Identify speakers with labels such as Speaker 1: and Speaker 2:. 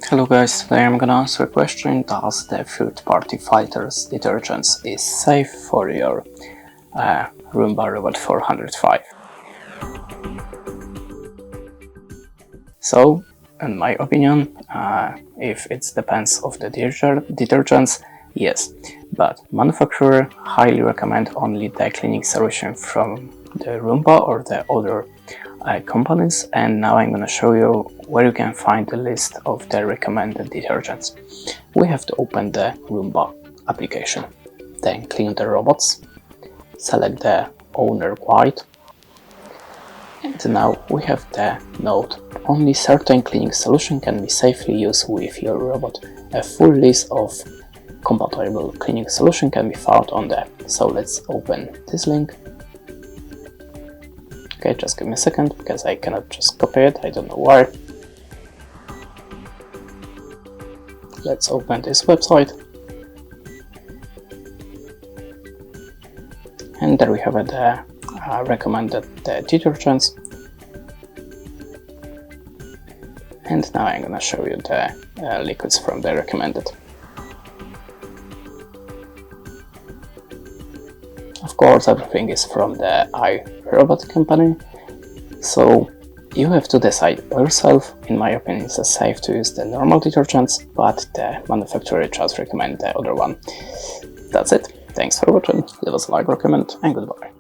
Speaker 1: Hello guys, today I'm gonna answer a question: does the third-party filters detergents is safe for your Roomba Robot 405? So, in my opinion, if it depends of the detergents, yes, but manufacturer highly recommend only the cleaning solution from the Roomba or the other companies, and now I'm gonna show you where you can find the list of the recommended detergents. We have to open the Roomba application, then clean the robots, select the owner guide, and now we have the note: only certain cleaning solution can be safely used with your robot. A full list of compatible cleaning solution can be found on there. So let's open this link. Okay, just give me a second because I cannot just copy it, I don't know why. Let's open this website. And there we have the recommended detergents. And now I'm gonna show you the liquids from the recommended. Of course, everything is from the iRobot company, so you have to decide yourself. In my opinion, it's safe to use the normal detergents, but the manufacturer just recommend the other one. That's it. Thanks for watching. Leave us a like or comment, and goodbye.